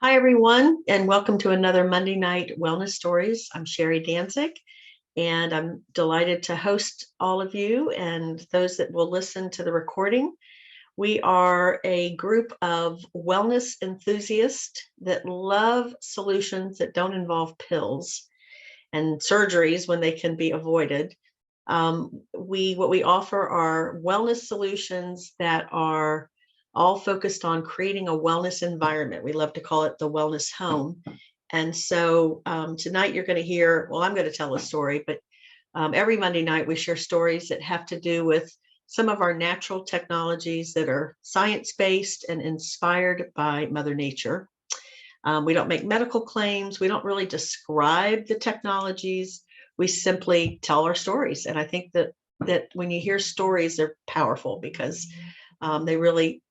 Hi, everyone, and welcome to another Monday Night Wellness Stories. I'm Sherry Danzig, and I'm delighted to host all of you and those that will listen to the recording. We are a group of wellness enthusiasts that love solutions that don't involve pills and surgeries when they can be avoided. What we offer are wellness solutions that are all focused on creating a wellness environment. We love to call it the wellness home. And so tonight you're going to hear, well, I'm going to tell a story, but every Monday night we share stories that have to do with some of our natural technologies that are science-based and inspired by Mother Nature. We don't make medical claims. We don't really describe the technologies. We simply tell our stories. And I think that when you hear stories, they're powerful because they really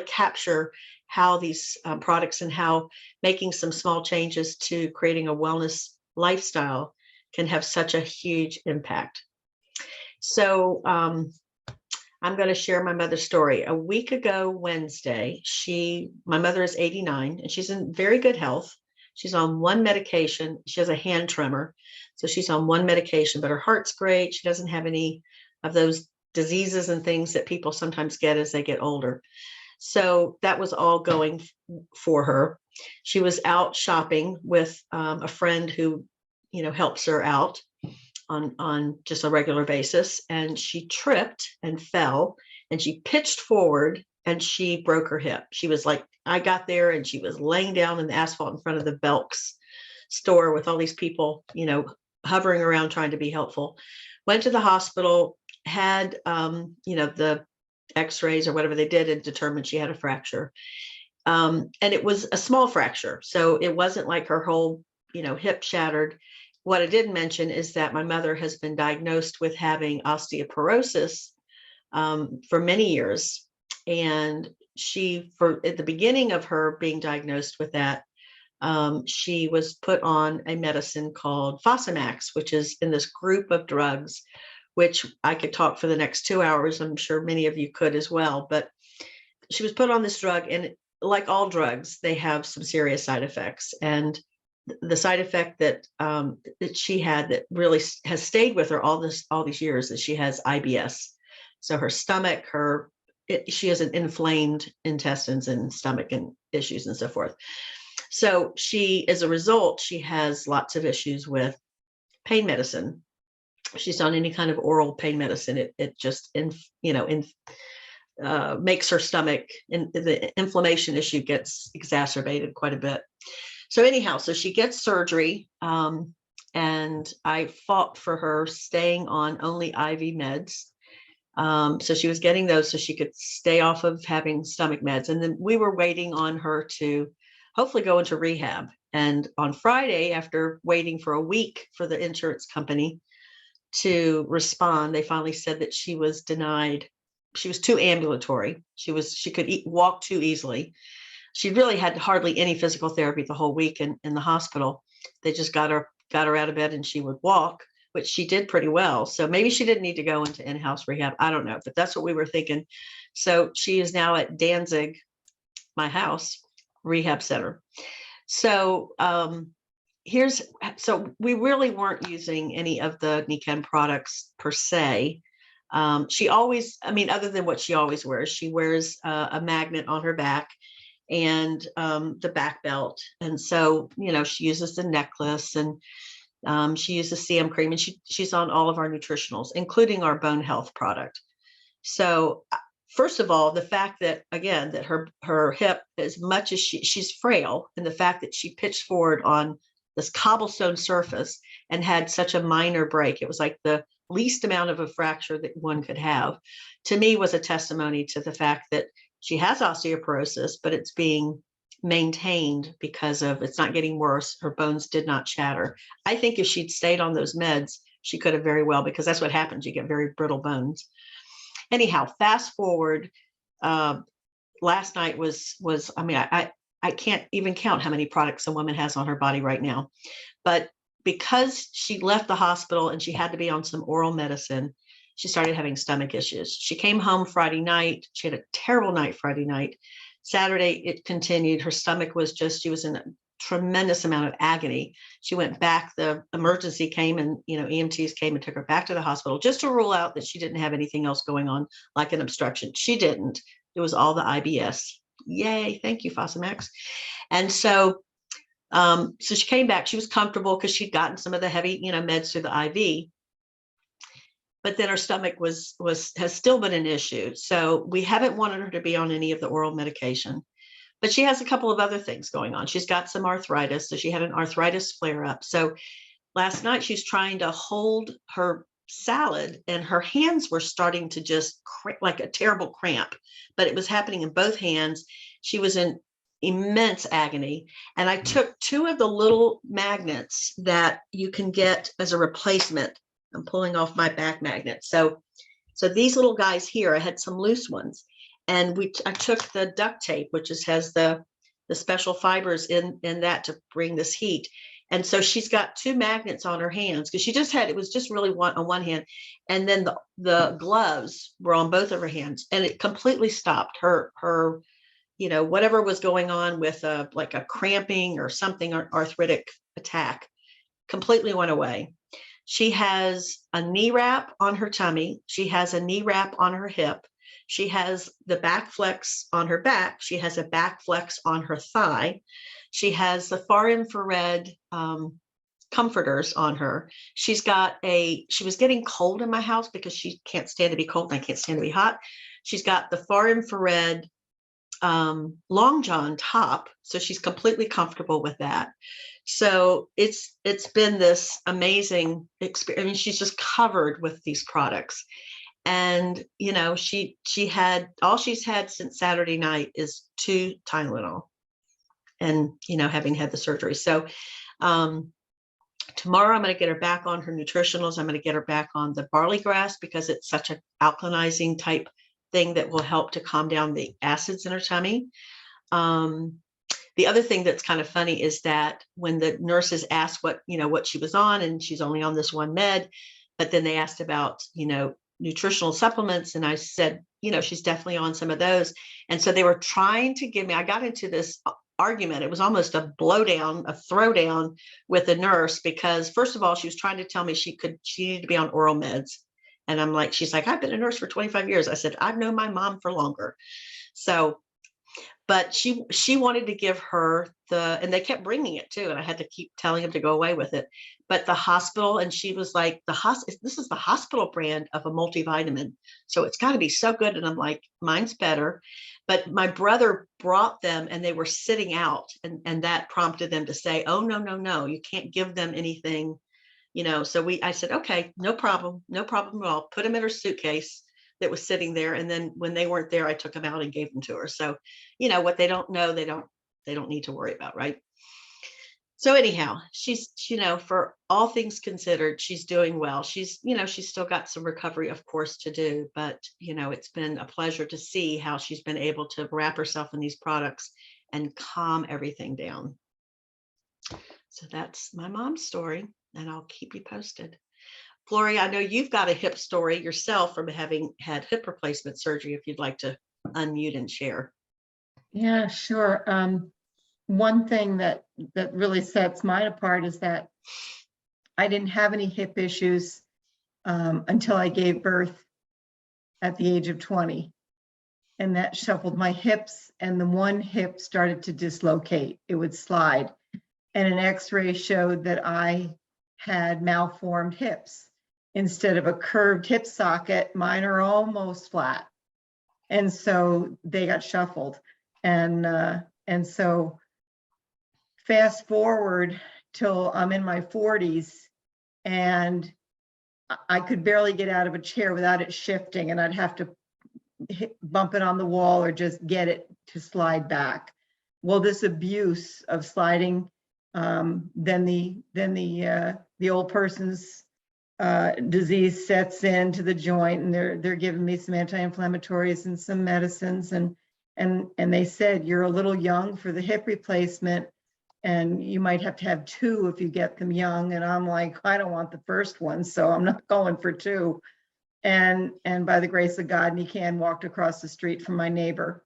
capture how these products and how making some small changes to creating a wellness lifestyle can have such a huge impact. So I'm going to share my mother's story. A week ago Wednesday, my mother is 89 and she's in very good health. She's on one medication. She has a hand tremor, so she's on one medication, but her heart's great. She doesn't have any of those diseases and things that people sometimes get as they get older. So that was all going for her. She was out shopping with a friend who, helps her out on just a regular basis. And she tripped and fell and she pitched forward and she broke her hip. She was like, I got there and she was laying down in the asphalt in front of the Belk's store with all these people, hovering around trying to be helpful. Went to the hospital, had, the x-rays or whatever they did and determined she had a fracture. And it was a small fracture. So it wasn't like her whole, hip shattered. What I did mention is that my mother has been diagnosed with having osteoporosis for many years. And at the beginning of her being diagnosed with that, she was put on a medicine called Fosamax, which is in this group of drugs, which I could talk for the next 2 hours. I'm sure many of you could as well. But she was put on this drug, and like all drugs, they have some serious side effects. And the side effect that she had that really has stayed with her all these years is she has IBS. So her stomach, she has an inflamed intestines and stomach and issues and so forth. So as a result, she has lots of issues with pain medicine. She's on any kind of oral pain medicine. It just makes her stomach, and the inflammation issue gets exacerbated quite a bit. So anyhow, so she gets surgery, and I fought for her staying on only IV meds. So she was getting those so she could stay off of having stomach meds. And then we were waiting on her to hopefully go into rehab. And on Friday, after waiting for a week for the insurance company to respond, they finally said that she was denied. She was too ambulatory. She could walk too easily. She really had hardly any physical therapy the whole week in the hospital. They just got her out of bed and she would walk, which she did pretty well. So maybe she didn't need to go into in-house rehab. I don't know, but that's what we were thinking. So she is now at Danzig, my house, rehab center. So so we really weren't using any of the Nikken products per se. She always, other than what she always wears, she wears a magnet on her back and the back belt. And so, she uses the necklace, and she uses CM cream, and she's on all of our nutritionals, including our bone health product. So first of all, the fact that, again, that her hip, as much as she's frail, and the fact that she pitched forward on this cobblestone surface and had such a minor break, it was like the least amount of a fracture that one could have, to me was a testimony to the fact that she has osteoporosis, but it's being maintained because of it's not getting worse. Her bones did not shatter. I think if she'd stayed on those meds, she could have very well, because that's what happens. You get very brittle bones. Anyhow, fast forward, last night was, I can't even count how many products a woman has on her body right now. But because she left the hospital and she had to be on some oral medicine, she started having stomach issues. She came home Friday night. She had a terrible night Friday night. Saturday, it continued. Her stomach was just, she was in a tremendous amount of agony. She went back, the emergency came and, EMTs came and took her back to the hospital just to rule out that she didn't have anything else going on, like an obstruction. She didn't. It was all the IBS. Yay. Thank you, Fosamax. And so she came back. She was comfortable because she'd gotten some of the heavy, meds through the IV. But then her stomach has still been an issue. So we haven't wanted her to be on any of the oral medication. But she has a couple of other things going on. She's got some arthritis. So she had an arthritis flare up. So last night she's trying to hold her salad and her hands were starting to just like a terrible cramp, but it was happening in both hands. She was in immense agony. And I took 2 of the little magnets that you can get as a replacement. I'm pulling off my back magnet. So these little guys here, I had some loose ones. And I took the duct tape, which has the special fibers in that to bring this heat. And so she's got 2 magnets on her hands because it was just really on one hand. And then the gloves were on both of her hands, and it completely stopped her, whatever was going on with like a cramping or something, or arthritic attack completely went away. She has a knee wrap on her tummy. She has a knee wrap on her hip. She has the back flex on her back. She has a back flex on her thigh. She has the far infrared comforters on her. She was getting cold in my house because she can't stand to be cold and I can't stand to be hot. She's got the far infrared long john top. So she's completely comfortable with that. So it's been this amazing experience. I mean, she's just covered with these products. And, she had, all she's had since Saturday night is 2 Tylenol and, having had the surgery. So tomorrow I'm going to get her back on her nutritionals. I'm going to get her back on the barley grass because it's such an alkalinizing type thing that will help to calm down the acids in her tummy. The other thing that's kind of funny is that when the nurses asked what she was on, and she's only on this one med, but then they asked about, nutritional supplements. And I said, she's definitely on some of those. And so they were trying to give me, I got into this argument. It was almost a throwdown with the nurse, because first of all, she was trying to tell me she needed to be on oral meds. And I'm like, she's like, I've been a nurse for 25 years. I said, I've known my mom for longer. So, but she wanted to give her and they kept bringing it too. And I had to keep telling them to go away with it. But the hospital, and she was like, this is the hospital brand of a multivitamin. So it's got to be so good. And I'm like, mine's better. But my brother brought them and they were sitting out, and that prompted them to say, oh, no, you can't give them anything, So I said, okay, no problem at all. Put them in her suitcase that was sitting there. And then when they weren't there, I took them out and gave them to her. So, what they don't know, they don't need to worry about. Right. So anyhow, she's, for all things considered, she's doing well. She's still got some recovery, of course, to do, but, it's been a pleasure to see how she's been able to wrap herself in these products and calm everything down. So that's my mom's story, and I'll keep you posted. Gloria, I know you've got a hip story yourself from having had hip replacement surgery, if you'd like to unmute and share. Yeah, sure. One thing that really sets mine apart is that I didn't have any hip issues until I gave birth at the age of 20. And that shuffled my hips, and the one hip started to dislocate. It would slide. And an x-ray showed that I had malformed hips. Instead of a curved hip socket, mine are almost flat. And so they got shuffled. And so fast forward till I'm in my 40s, and I could barely get out of a chair without it shifting, and I'd have to bump it on the wall or just get it to slide back. Well, this abuse of sliding, then the old person's disease sets into the joint, and they're giving me some anti-inflammatories and some medicines, and they said, you're a little young for the hip replacement, and you might have to have 2 if you get them young. And I'm like, I don't want the first one, so I'm not going for 2. And by the grace of God, Nikan walked across the street from my neighbor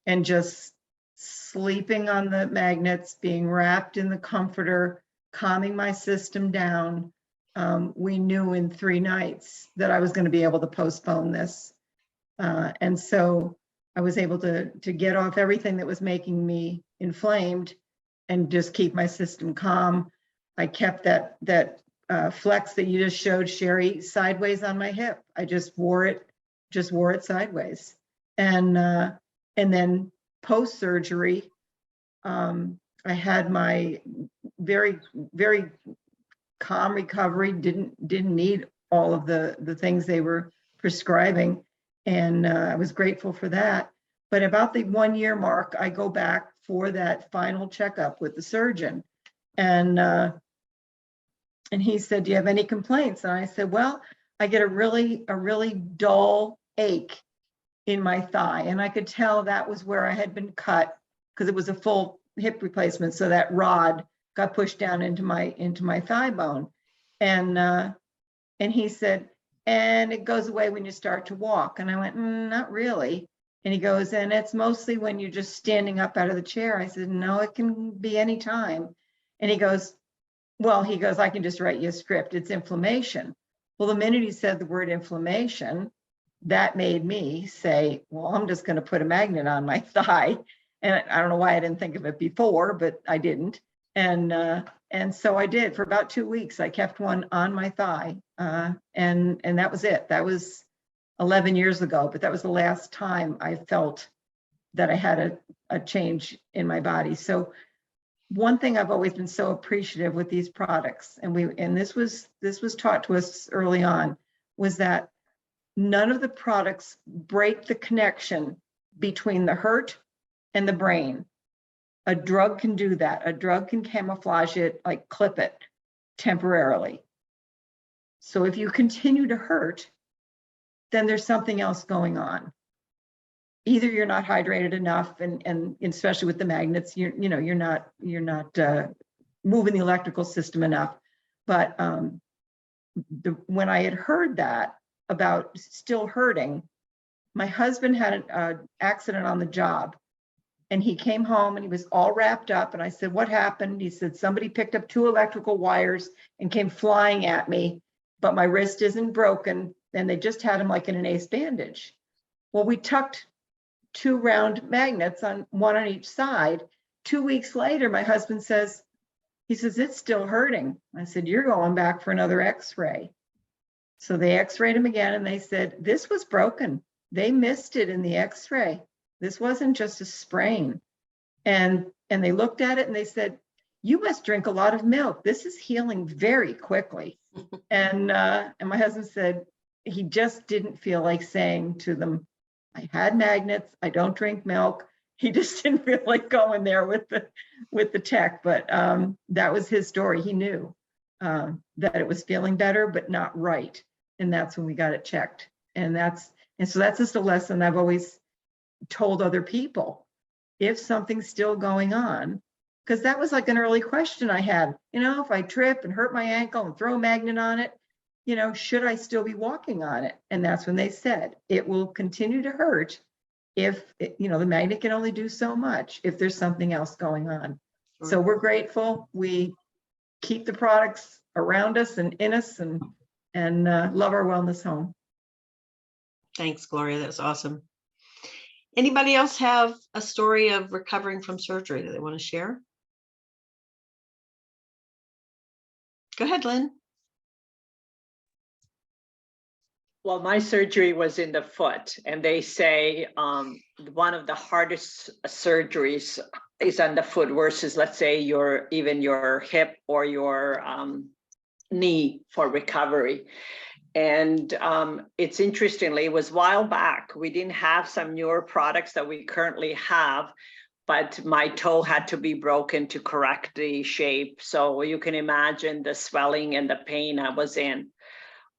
and just sleeping on the magnets, being wrapped in the comforter, calming my system down. We knew in 3 nights that I was going to be able to postpone this. And so I was able to get off everything that was making me inflamed and just keep my system calm. I kept that flex that you just showed, Sherry, sideways on my hip. I just wore it sideways. And then post-surgery, I had my very, very calm recovery, didn't need all of the things they were prescribing. And I was grateful for that. But about the 1 year mark, I go back for that final checkup with the surgeon. And he said, "Do you have any complaints?" And I said, "Well, I get a really dull ache in my thigh." And I could tell that was where I had been cut, because it was a full hip replacement. So that rod got pushed down into my thigh bone. And he said, "And it goes away when you start to walk." And I went, "Not really." And he goes, "And it's mostly when you're just standing up out of the chair." I said, "No, it can be any time." And he goes, "I can just write you a script. It's inflammation." Well, the minute he said the word inflammation, that made me say, well, I'm just going to put a magnet on my thigh. And I don't know why I didn't think of it before, but I didn't. And so I did. For about 2 weeks, I kept one on my thigh. And that was it. That was 11 years ago, but that was the last time I felt that I had a change in my body. So one thing I've always been so appreciative with these products, and this was taught to us early on, was that none of the products break the connection between the hurt and the brain. A drug can do that. A drug can camouflage it, like clip it temporarily. So if you continue to hurt, then there's something else going on. Either you're not hydrated enough, and especially with the magnets, you're not moving the electrical system enough. But when I had heard that about still hurting, my husband had an accident on the job, and he came home and he was all wrapped up. And I said, "What happened?" He said, "Somebody picked up 2 electrical wires and came flying at me, but my wrist isn't broken." And they just had him like in an ace bandage. Well, we tucked 2 round magnets on one on each side. 2 weeks later, my husband says, "It's still hurting." I said, "You're going back for another x-ray." So they x-rayed him again, and they said, "This was broken. They missed it in the x-ray. This wasn't just a sprain." And they looked at it and they said, "You must drink a lot of milk. This is healing very quickly." And my husband said he just didn't feel like saying to them, "I had magnets. I don't drink milk." He just didn't feel like going there with the tech. But that was his story. He knew that it was feeling better, but not right. And that's when we got it checked. And so that's just a lesson I've always told other people. If something's still going on, because that was like an early question I had, if I trip and hurt my ankle and throw a magnet on it, should I still be walking on it? And that's when they said, it will continue to hurt if, the magnet can only do so much if there's something else going on. Sure. So we're grateful. We keep the products around us and in us, and love our wellness home. Thanks, Gloria. That was awesome. Anybody else have a story of recovering from surgery that they want to share? Go ahead, Lynn. Well, my surgery was in the foot, and they say one of the hardest surgeries is on the foot versus, let's say, your hip or your knee for recovery. And it's interestingly, it was a while back. We didn't have some newer products that we currently have, but my toe had to be broken to correct the shape. So you can imagine the swelling and the pain I was in.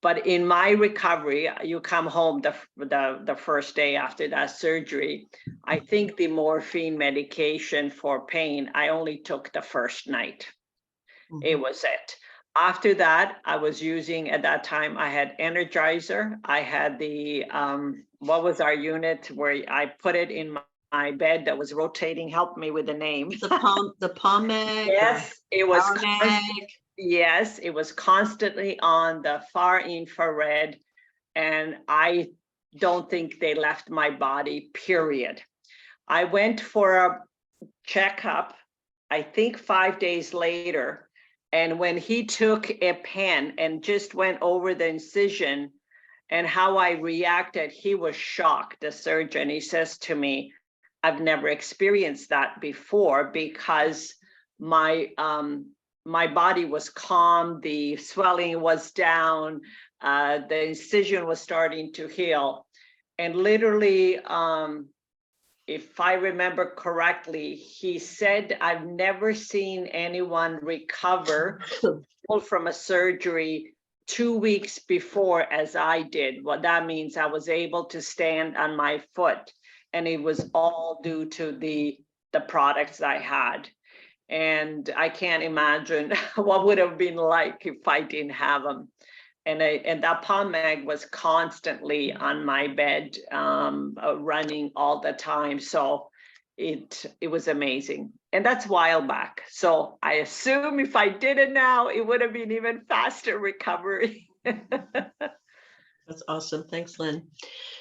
But in my recovery, you come home the first day after that surgery. I think the morphine medication for pain, I only took the first night. Mm-hmm. It was it. After that, I was using, at that time, I had Energizer. I had the, what was our unit where I put it in my bed that was rotating? Help me with the name. The POMAG. Yes, it was. PowerMag. Yes, it was constantly on the far infrared, and I don't think they left my body, period. I went for a checkup, I think 5 days later, and when he took a pen and just went over the incision and how I reacted, he was shocked, the surgeon. He says to me, I've never experienced that before, because my body was calm, the swelling was down, the incision was starting to heal. And literally, if I remember correctly, he said, I've never seen anyone recover from a surgery 2 weeks before as I did. What that means, I was able to stand on my foot, and it was all due to the products I had. And I can't imagine what would have been like if I didn't have them. And that POMAG was constantly on my bed, running all the time. So it was amazing. And that's a while back. So I assume if I did it now, it would have been even faster recovery. That's awesome. Thanks, Lynn.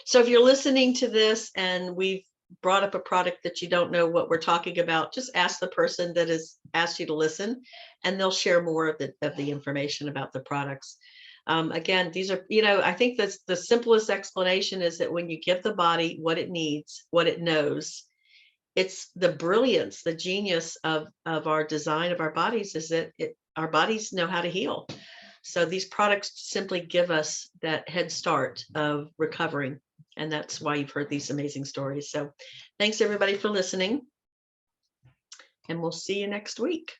So if you're listening to this and we've brought up a product that you don't know what we're talking about, just ask the person that has asked you to listen, and they'll share more of the information about the products. Again, these are, I think that's the simplest explanation, is that when you give the body what it needs, what it knows, it's the brilliance, the genius of our design of our bodies, is that our bodies know how to heal. So these products simply give us that head start of recovering. And that's why you've heard these amazing stories. So thanks everybody for listening. And we'll see you next week.